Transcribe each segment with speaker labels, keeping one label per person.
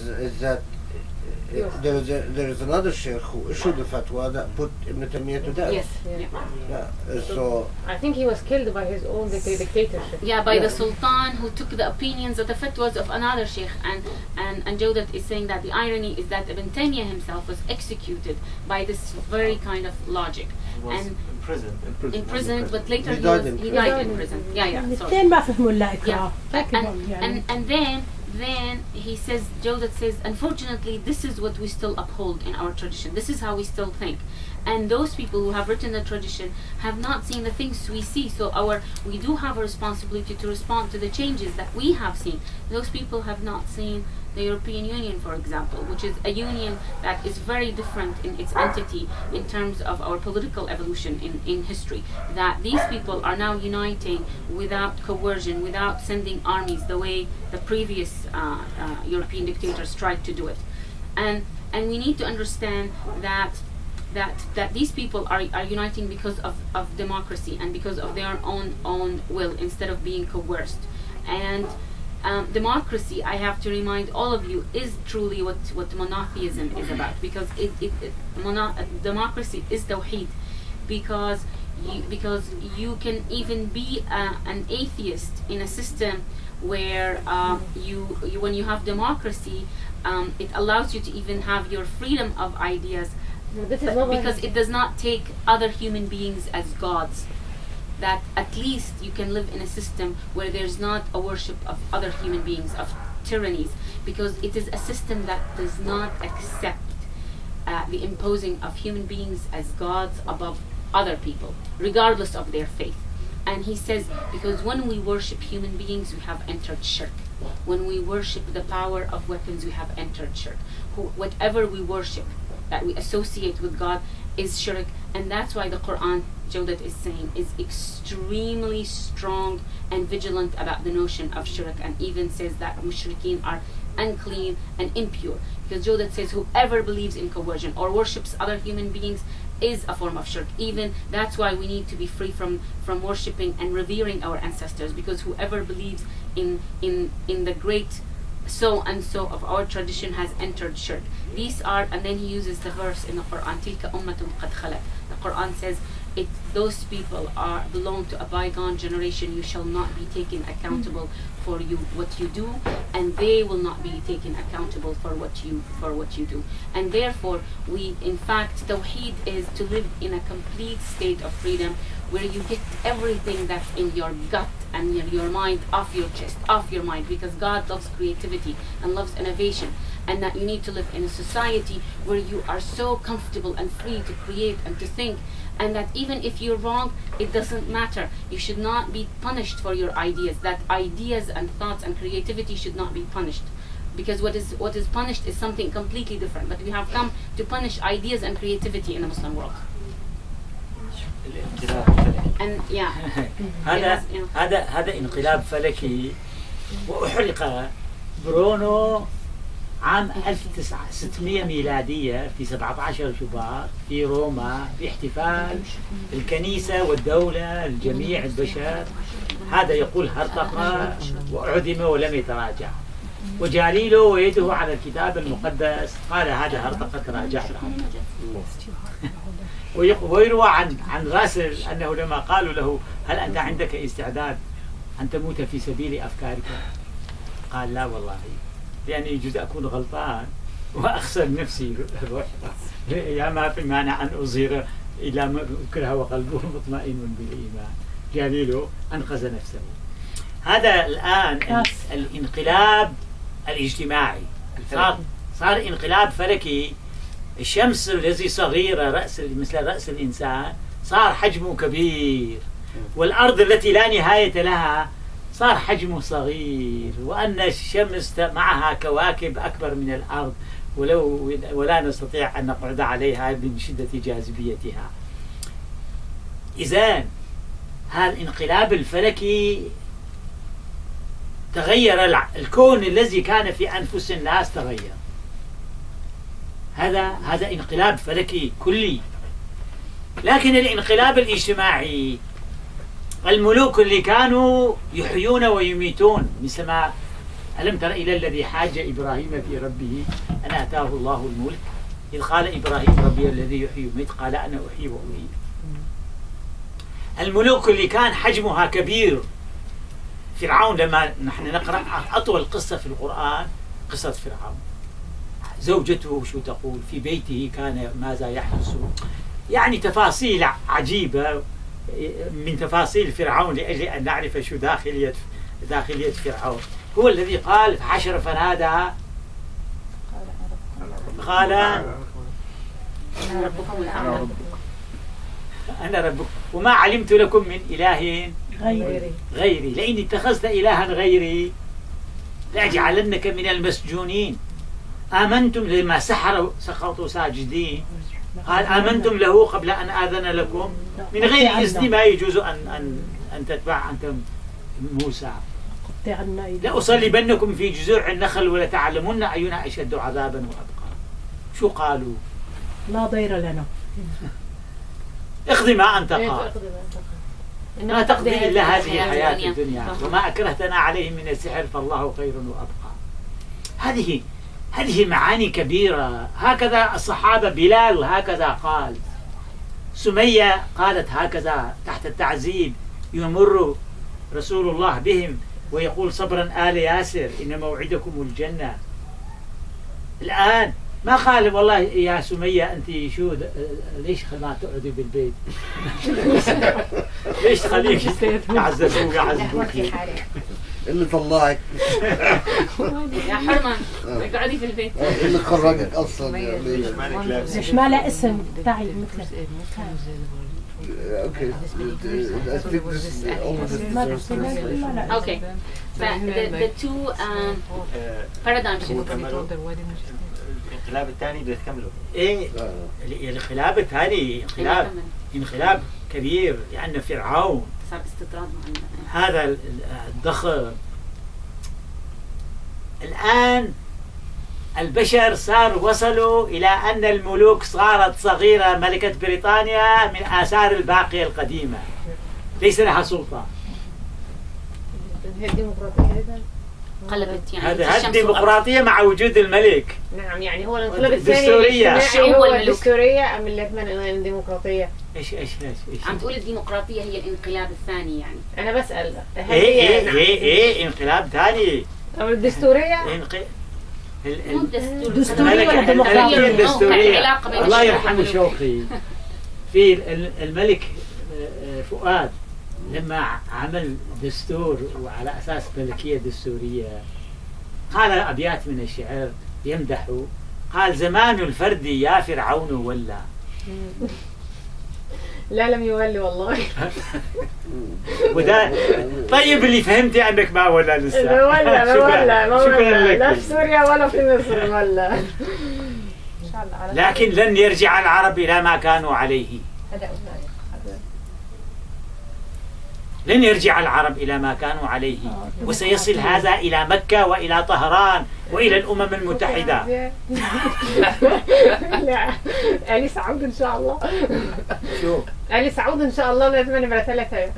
Speaker 1: is that there is another sheikh who issued a fatwa that put Ibn Taymiyyah to death.
Speaker 2: Yes.
Speaker 1: So
Speaker 3: I think he was killed by his own dictatorship.
Speaker 2: Yeah, by the sultan who took the opinions of the fatwas of another sheikh, and Jawdat is saying that the irony is that Ibn Taymiyyah himself was executed by this very kind of logic.
Speaker 4: He was
Speaker 2: imprisoned, but later he died in prison. And then he says, Jawdat says, unfortunately, this is what we still uphold in our tradition. This is how we still think. And those people who have written the tradition have not seen the things we see. So we do have a responsibility to respond to the changes that we have seen. Those people have not seen the European Union, for example, which is a union that is very different in its entity in terms of our political evolution in history. That these people are now uniting without coercion, without sending armies the way the previous European dictators tried to do it. And we need to understand that these people are uniting because of democracy and because of their own will instead of being coerced. And democracy, I have to remind all of you, is truly what monotheism is about, because democracy is tawheed, because you can even be an atheist in a system where when you have democracy, it allows you to even have your freedom of ideas, because it does not take other human beings as gods. That at least you can live in a system where there's not a worship of other human beings, of tyrannies, because it is a system that does not accept the imposing of human beings as gods above other people, regardless of their faith. And he says, because when we worship human beings, we have entered shirk. When we worship the power of weapons, we have entered shirk. Whatever we worship that we associate with God is shirk, and that's why the Quran, Jawdat is saying, is extremely strong and vigilant about the notion of shirk, and even says that mushrikeen are unclean and impure, because Jawdat says whoever believes in coercion or worships other human beings is a form of shirk. Even that's why we need to be free from worshipping and revering our ancestors, because whoever believes in the great so and so of our tradition has entered shirk. These are, and then he uses the verse in the Quran, tilka ummatun qad khalat. The Quran says those people belong to a bygone generation. You shall not be taken accountable for what you do, and they will not be taken accountable for what you do. And therefore, in fact, Tawheed is to live in a complete state of freedom, where you get everything that's in your gut and your mind off your chest, off your mind, because God loves creativity and loves innovation, and that you need to live in a society where you are so comfortable and free to create and to think, and that even if you're wrong, it doesn't matter. You should not be punished for your ideas. That ideas and thoughts and creativity should not be punished, because what is punished is something completely different. But we have come to punish ideas and creativity in the Muslim world. And yeah,
Speaker 5: هذا انقلاب فلكي، وأحرق برونو عام 1600 ميلادية في 17 شباط في روما، في احتفال الكنيسة والدولة الجميع البشر. هذا يقول هرطقة وأعدم ولم يتراجع، وجاليله ويده على الكتاب المقدس قال هذا هرطقة تراجعت عنه. ويروى عن غاسل أنه لما قالوا له هل أنت عندك استعداد أن تموت في سبيل أفكارك؟ قال لا والله، لأني يجوز أكون غلطان وأخسر نفسي الروح، يا ما في مانع أن أظهر إلى ما كره وقلبه مطمئن بالإيمان. جاليله أنقذ نفسه. هذا الآن الانقلاب الاجتماعي صار انقلاب فلكي. الشمس الذي صغيرة مثل رأس الإنسان صار حجمه كبير، والأرض التي لا نهاية لها صار حجمه صغير، وأن الشمس معها كواكب أكبر من الأرض ولا نستطيع أن نقعد عليها من شدة جاذبيتها. إذن هذا الانقلاب الفلكي تغير الكون الذي كان في أنفس الناس تغير. هذا انقلاب فلكي كلي. لكن الانقلاب الاجتماعي، الملوك اللي كانوا يحيون ويميتون مثل ما ألم تر إلى الذي حاج إبراهيم في ربه أن آتاه الله الملك إذ قال إبراهيم ربي الذي يحيي ويميت قال أنا أحيي وأميت. الملوك اللي كان حجمها كبير، فرعون لما نحن نقرأ أطول قصة في القرآن قصة فرعون، زوجته شو تقول في بيته كان ماذا يحدث، يعني تفاصيل عجيبة من تفاصيل فرعون لأجل أن نعرف شو داخلية فرعون. هو الذي قال فحشر فنادى قال أنا ربكم وما علمت لكم من إله غيري لئن اتخذت إلها غيري لأجعلنك من المسجونين. آمنتم لما سقطوا ساجدين قال آمنتم له قبل أن آذن لكم من غير إذن ما يجوز أن تتبع أنت موسى لأصلبنكم في جذوع النخل ولتعلمن أينا أشد عذابا وأبقى. شو قالوا؟
Speaker 4: لا ضير لنا
Speaker 5: اقضي ما أنت قال ما تقضي إلا هذه الحياة الدنيا وما أكرهتنا عليه من السحر فالله خير وأبقى. هذه معاني كبيرة. هكذا الصحابة، بلال هكذا قال، سمية قالت هكذا تحت التعذيب، يمر رسول الله بهم ويقول صبرا آل ياسر إن موعدكم الجنة. الآن ما قال والله يا سمية أنت شو ليش ما تقعدي بالبيت ليش تخليك يعذبوك
Speaker 1: اللي طلعك
Speaker 2: يا حرمة اقعدي في البيت
Speaker 1: اللي خرجك اصلا
Speaker 4: مش ما له اسم تعي مثل
Speaker 1: اوكي
Speaker 2: okay the two paradigm shifts.
Speaker 6: الانقلاب الثاني بده تكمله.
Speaker 5: ايه الانقلاب الثاني انقلاب كبير لأن فرعون
Speaker 2: صار استطراد
Speaker 5: هذا الضخم. الآن البشر وصلوا إلى أن الملوك صارت صغيرة. ملكة بريطانيا من آثار الباقية القديمة ليس لها سلطة.
Speaker 2: قلبت يعني
Speaker 5: هذا الديمقراطية مع وجود الملك.
Speaker 3: نعم يعني هو الانقلاب الثاني
Speaker 5: الدستورية
Speaker 3: هو الدستورية أم الديمقراطية؟
Speaker 5: إيش
Speaker 2: عم تقول الديمقراطية هي الانقلاب الثاني يعني.
Speaker 3: أنا بسأل
Speaker 5: ايه انقلاب ثاني.
Speaker 3: أو الدستورية؟
Speaker 4: الدستورية والديمقراطية.
Speaker 5: الدستورية الله يرحمه شوقي في الملك فؤاد لما عمل دستور وعلى أساس ملكية دستورية قال أبيات من الشعر يمدحه. قال زمان الفرد يا فرعون ولا.
Speaker 3: لا لم يولي والله.
Speaker 5: وده طيب اللي فهمتي أنك ما ولا لسه.
Speaker 3: ما ولا
Speaker 5: شكرا لك.
Speaker 3: لا في سوريا ولا في مصر ولا.
Speaker 5: لكن لن يرجع العرب إلى ما كانوا عليه. لن يرجع العرب إلى ما كانوا عليه وسيصل هذا إلى مكة وإلى طهران وإلى الأمم المتحدة.
Speaker 3: لا آل سعود إن شاء الله.
Speaker 5: شو؟
Speaker 3: آل سعود إن شاء الله لازم نبرة ثلاثة.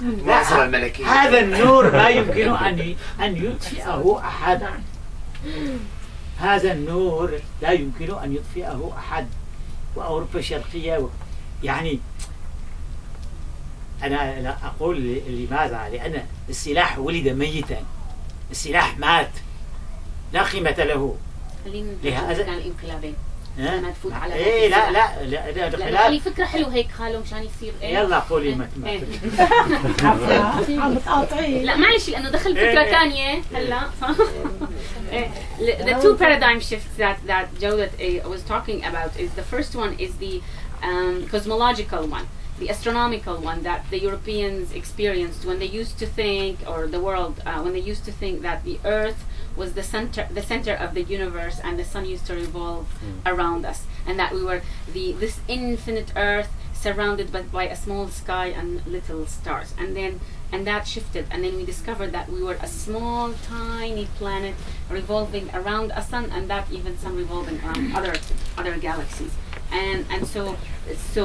Speaker 6: معصر الملكية.
Speaker 5: هذا النور ما يمكن أن يطفئه أحد. هذا النور لا يمكن أن يطفئه أحد. وأوروبا الشرقية يعني أنا لا أقول لماذا؟ لأن السلاح ولد ميتا، السلاح مات لا قيمة له.
Speaker 2: خلينا نتكلم عن الانقلابين ما تفوت على
Speaker 5: إيه لا
Speaker 2: خلي فكرة حلوة هيك خاله مشان يصير إيه.
Speaker 5: يلا قولي ما
Speaker 4: عم بتقاطعي.
Speaker 2: لا معلش لأنه دخل فكرة ثانية هلا. The two paradigm shifts that Jawdat was talking about is the first one is the cosmological one. The astronomical one that the Europeans experienced when they used to think, or the world, when they used to think that the Earth was the center of the universe and the sun used to revolve around us, and that we were this infinite Earth surrounded by a small sky and little stars. And that shifted, and then we discovered that we were a small, tiny planet revolving around a sun, and that even sun revolving around other galaxies. And so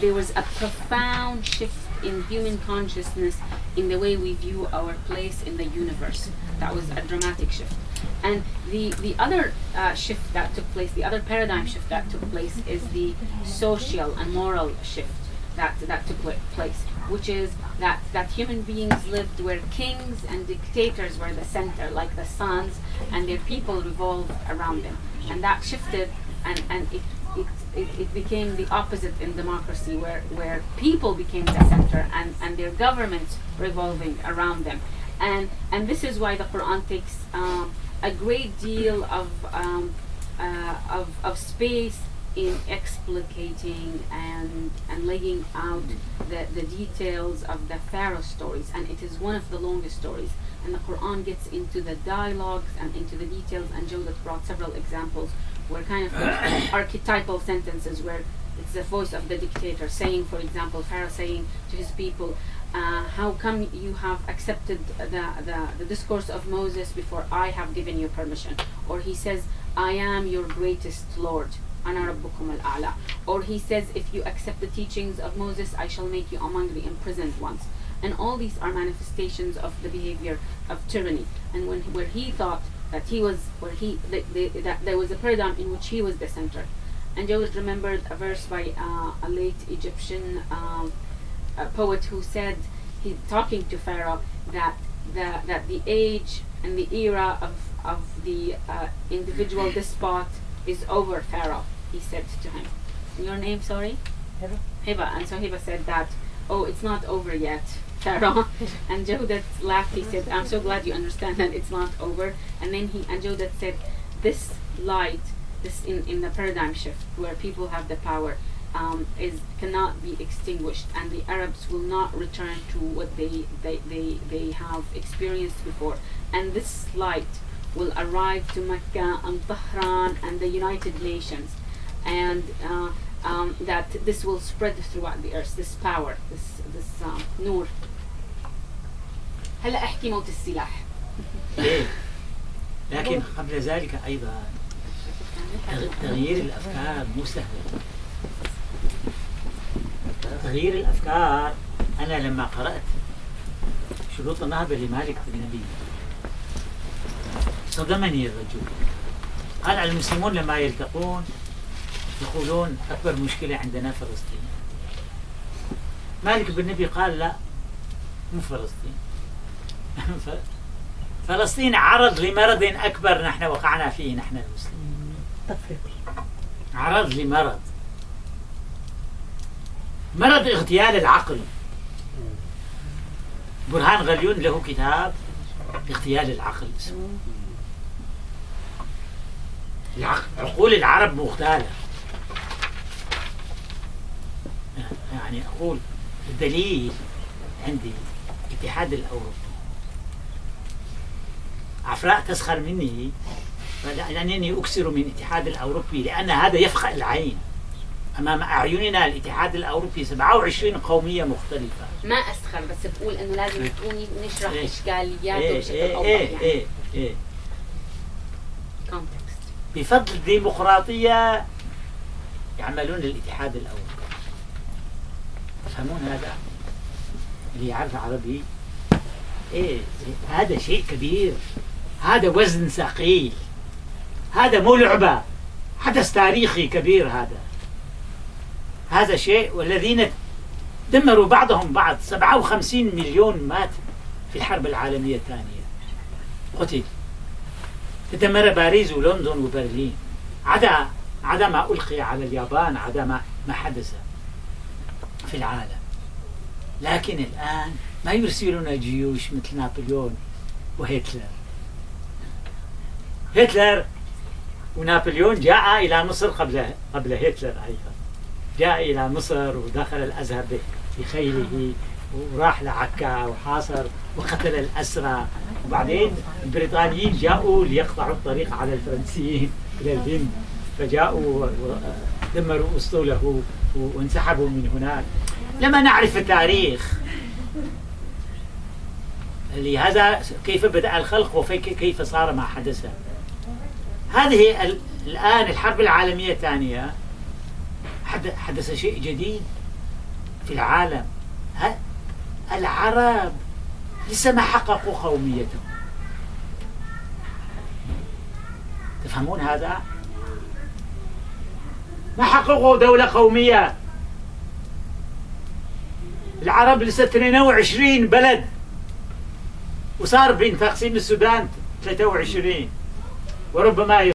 Speaker 2: there was a profound shift in human consciousness, in the way we view our place in the universe. That was a dramatic shift. And the other shift that took place, the other paradigm shift that took place, is the social and moral shift that took place, which is that human beings lived where kings and dictators were the center, like the suns, and their people revolved around them. And that shifted, and it became the opposite in democracy, where people became the center and their governments revolving around them. And this is why the Quran takes a great deal of space in explicating and laying out the details of the Pharaoh stories, and it is one of the longest stories. And the Quran gets into the dialogues and into the details, and Jawdat brought several examples where kind of archetypal sentences where it's the voice of the dictator saying, for example, Pharaoh saying to his people, how come you have accepted the discourse of Moses before I have given you permission? Or he says, I am your greatest Lord. Ana rabbukum al-a'la. Or he says, if you accept the teachings of Moses, I shall make you among the imprisoned ones. And all these are manifestations of the behavior of tyranny. And where he thought that he was, that there was a paradigm in which he was the center. And Jawdat remembered a verse by a late Egyptian poet who said, he talking to Pharaoh, that the age and the era of the individual despot is over, Pharaoh. He said to him, your name, sorry? Hiba. And so Hiba said that, oh, it's not over yet, Pharaoh. And Jawdat laughed. He said, I'm so glad you understand that it's not over. And then Jawdat said, this light, this in the paradigm shift where people have the power, cannot be extinguished, and the Arabs will not return to what they have experienced before. And this light will arrive to Mecca and Tehran and the United Nations, and that this will spread throughout the earth, this power, this نور. هلا احكي موت السلاح.
Speaker 5: لكن قبل ذلك أيضا تغيير الأفكار مو سهل. تغيير الأفكار، أنا لما قرأت شروط النهضة لمالك بن نبي صدمني الرجل. قال المسلمون لما يلتقون يقولون أكبر مشكلة عندنا فلسطين. مالك بن نبي قال لا، مو فلسطين. فلسطين عرض لمرض أكبر نحن وقعنا فيه نحن المسلمين. عرض لمرض، مرض اغتيال العقل. برهان غليون له كتاب اغتيال العقل اسمه. عقول العرب مغتالة. يعني أقول الدليل عندي الاتحاد الأوروبي. عفراء تسخر مني لأنني أكثر من الاتحاد الأوروبي، لأن هذا يفقع العين. أمام أعيننا الاتحاد الأوروبي 27 قومية مختلفة.
Speaker 2: ما أسخر، بس بقول إنه لازم تكوني نشرح إشكالياته بشكل أوضح. يعني context.
Speaker 5: بفضل الديمقراطية يعملون الاتحاد الأوروبي. تفهمون هذا؟ اللي يعرف عربي هذا شيء كبير، هذا وزن ثقيل، هذا مو لعبة، حدث تاريخي كبير. هذا شيء. والذين دمروا بعضهم بعض، 57 مليون مات في الحرب العالمية الثانية، قتل. تدمر باريس ولندن وبرلين، عدا ما ألقي على اليابان، عدا ما حدث في العالم. لكن الآن ما يرسلون جيوش مثل نابليون وهتلر. هتلر ونابليون جاء إلى مصر قبل هتلر أيضا. جاء إلى مصر ودخل الأزهر بخيله وراح لعكا وحاصر وقتل الأسرى. وبعدين البريطانيين جاءوا ليقطعوا الطريق على الفرنسيين إلى الهند، فجاءوا ودمروا أسطوله وانسحبوا من هناك. لما نعرف التاريخ لهذا كيف بدأ الخلق وكيف صار ما حدث. هذه الآن الحرب العالمية الثانية حدث شيء جديد في العالم. العرب لسه ما حققوا قوميتهم. تفهمون هذا؟ ما حققوا دولة قومية. العرب لسه 22 بلد، وصار بين تقسيم السودان 23، وربما